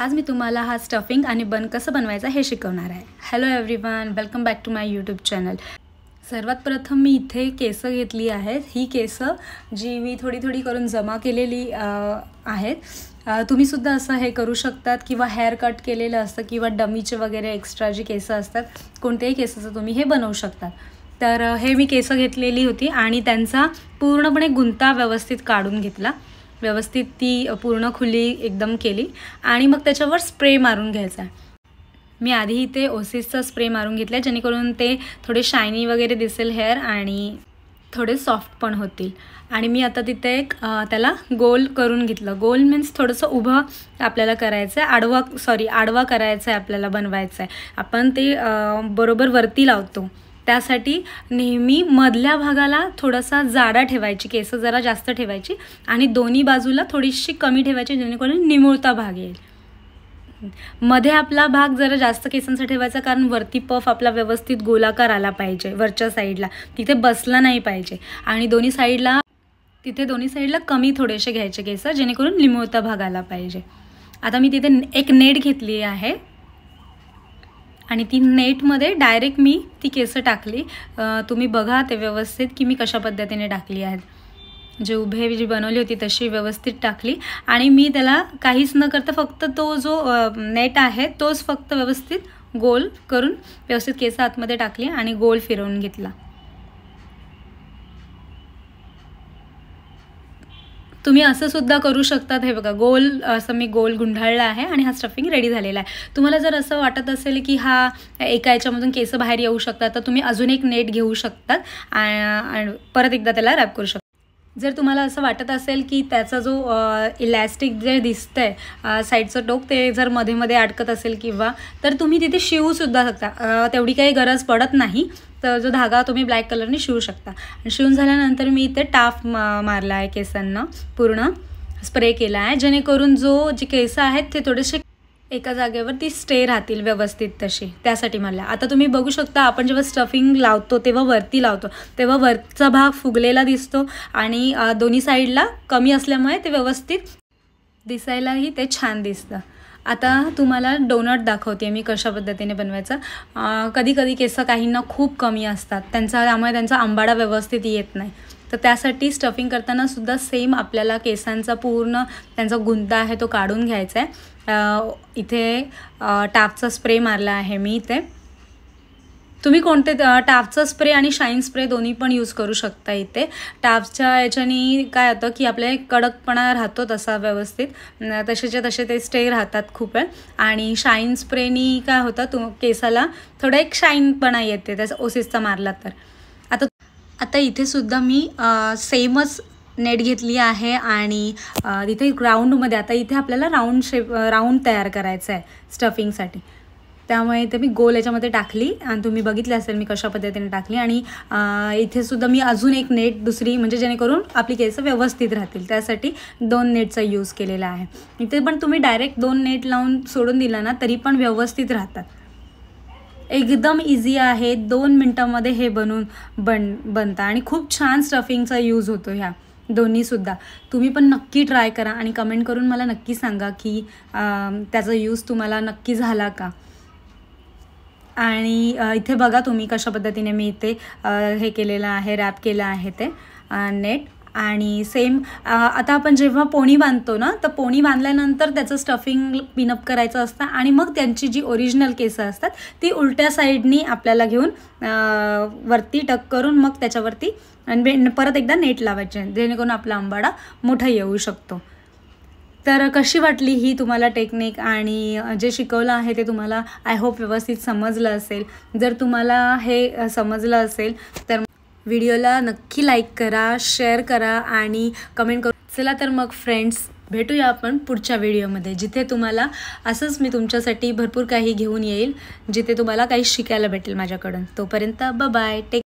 आज मी तुम्हाला हा स्टफिंग आणि बन कसं बनवायचं हे शिकवणार आहे। Hello everyone, welcome back to my YouTube channel. सर्वात प्रथम मी इथे केस घेतली आहेत। ही केस जी मी थोडी थोडी करून जमा केलेली आहेत। तुम्ही सुद्धा असं हे करू शकतात किंवा हेअर कट केलेलं असतं किंवा डमीचे वगैरे एक्स्ट्रा जी केस असतात कोणत्याही केसाचं तुम्ही हे बनवू शकतात। तर हे मी केस घेतलेली होती आणि त्यांचा पूर्णपणे गुंता व्यवस्थित काढून घेतला। व्यवस्थित ती पूर्ण खुली एकदम केली आणि मग त्याच्यावर स्प्रे मारून घ्यायचा। मी आधी इथे ओसिसचा स्प्रे मारून घेतला जेणेकरून ते थोडे शायनी वगैरे दिसेल हेअर आणि थोडे सॉफ्ट पण होतील। आणि मी आता तिथे एक त्याला गोल करून घेतलं। गोल मीन्स थोडंसं उभं आपल्याला करायचं आहे, आडवा करायचं आहे, आपल्याला बनवायचं आहे। आपण ते बरोबर वरती लावतो त्यासाठी नेहमी मधल्या भागाला थोडासा जाडा ठेवायची, केस जरा जास्त ठेवायची आणि दोन्ही बाजूला थोडीशी कमी ठेवायची जेणेकरून निमुळता भाग येईल। मध्ये आपला भाग जरा जास्त केसांचा ठेवायचा कारण वरती पफ आपला व्यवस्थित गोलाकार आला पाहिजे, वरच्या साईडला तिथे बसला नाही पाहिजे। आणि दोन्ही साईडला कमी थोडेसे घ्यायचे केस जेणेकरून निमुळता भाग आला पाहिजे। आता मी तिथे एक नेट घेतली आहे आणि ती नेटमध्ये डायरेक्ट मी ती केस टाकली। तुम्ही बघा ते व्यवस्थित की मी कशा पद्धतीने टाकली आहेत। जे उभे जी बनवली होती तशी व्यवस्थित टाकली आणि मी त्याला काहीच न करता फक्त तो जो नेट आहे तोच फक्त व्यवस्थित गोल करून व्यवस्थित केस आतमध्ये टाकली आणि गोल फिरवून घेतला। तुम्ही असं सुद्धा करू शकतात। हे बघा गोल असं मी गोल गुंडाळला आहे आणि हा स्टफिंग रेडी झालेला आहे। तुम्हाला जर असं वाटत असेल की हा एका याच्यामधून केस बाहेर येऊ शकतात तर तुम्ही अजून एक नेट घेऊ शकतात आणि परत एकदा त्याला रॅप करू शकता। जर तुम्हाला असं वाटत असेल की त्याचा जो इलॅस्टिक जे दिसतंय साईडचं टोक ते जर मध्ये मध्ये अडकत असेल किंवा तर तुम्ही तिथे शिवू सुद्धा शकता, तेवढी काही गरज पडत नाही। तर जो धागा तुम्ही ब्लॅक कलरने शिवू शकता। आणि शिवून झाल्यानंतर मी इथे टाफ मारला आहे, केसांना पूर्ण स्प्रे केला आहे जेणेकरून जे केस आहेत ते थोडेसे एका जागेवरती स्टे राहतील व्यवस्थित तशी, त्यासाठी मला। आता तुम्ही बघू शकता आपण जेव्हा स्टफिंग लावतो तेव्हा वरती लावतो तेव्हा वरचा भाग फुगलेला दिसतो आणि दोन्ही साईडला कमी असल्यामुळे ते व्यवस्थित दिसायलाही ते छान दिसतं। आता तुम्हाला डोनट दाखवते मी कशा पद्धतीने बनवायचं। कधी कधी केस काहींना खूप कमी असतात त्यामुळे त्यांचा आंबाडा व्यवस्थित येत नाही, तर त्यासाठी स्टफिंग करताना सुद्धा सेम आपल्याला केसांचा पूर्ण त्यांचा गुंता आहे तो काढून घ्यायचा आहे। इथे टाफचा स्प्रे मारला आहे मी इथे। तुम्ही कोणते टाफचा स्प्रे आणि शाईन स्प्रे दोन्ही पण यूज करू शकता। इथे टाफच्या याच्यानी काय होतं की आपले कडकपणा राहतो तसा व्यवस्थित, तसेच्या तसे ते स्टे राहतात खूप वेळ। आणि शाईन स्प्रेनी काय होतं केसाला थोडा एक शाईनपणा येते त्याचा ओसिसचा मारला तर। आता इथे सुद्धा मी सेमच नेट घेतली आहे आणि तिथे ग्राउंडमध्ये आता इथे आपल्याला राऊंड तयार करायचं आहे स्टफिंगसाठी, त्यामुळे इथे मी गोल याच्यामध्ये टाकली आणि तुम्ही बघितले असेल मी कशा पद्धतीने टाकली। आणि इथे सुद्धा मी अजून एक नेट दुसरी म्हणजे जेणेकरून आपली केस व्यवस्थित राहतील त्यासाठी 2 नेटचा यूज केलेला आहे। इथे पण तुम्ही डायरेक्ट 2 नेट लावून सोडून दिला ना तरी पण व्यवस्थित राहतात। एकदम इझी आहे, 2 मिनटामध्ये हे बनतं आणि खूप छान स्टफिंगचा यूज होतो ह्या दोन्हीसुद्धा। तुम्ही पण नक्की ट्राय करा आणि कमेंट करून मला नक्की सांगा की त्याचा यूज तुम्हाला नक्की झाला का। आणि इथे बघा तुम्ही कशा पद्धतीने मी इथे हे केलेलं आहे, रॅप केलं आहे ते नेट। आणि सेम आता आपण जेव्हा पोणी बांधतो ना तर पोणी बांधल्यानंतर त्याचं स्टफिंग पिनअप करायचं असतं आणि मग त्यांची जी ओरिजिनल केसं असतात ती उलट्या साईडनी आपल्याला घेऊन वरती टक करून मग त्याच्यावरती परत एकदा नेट लावायचे जेणेकरून आपला आंबाडा मोठा येऊ शकतो। तर कशी वाटली ही तुम्हाला टेक्निक आणि जे शिकवलं आहे ते तुम्हाला आय होप व्यवस्थित समजलं असेल। जर तुम्हाला हे समजलं असेल तर व्हिडिओला नक्की लाईक करा, शेअर करा आणि कमेंट करू। चला तर मग फ्रेंड्स भेटूया आपण पुढच्या व्हिडिओमध्ये, जिथे तुम्हाला असंच मी तुमच्यासाठी भरपूर काही घेऊन येईल, जिथे तुम्हाला काही शिकायला भेटेल माझ्याकडून। तोपर्यंत बाय बाय, टेक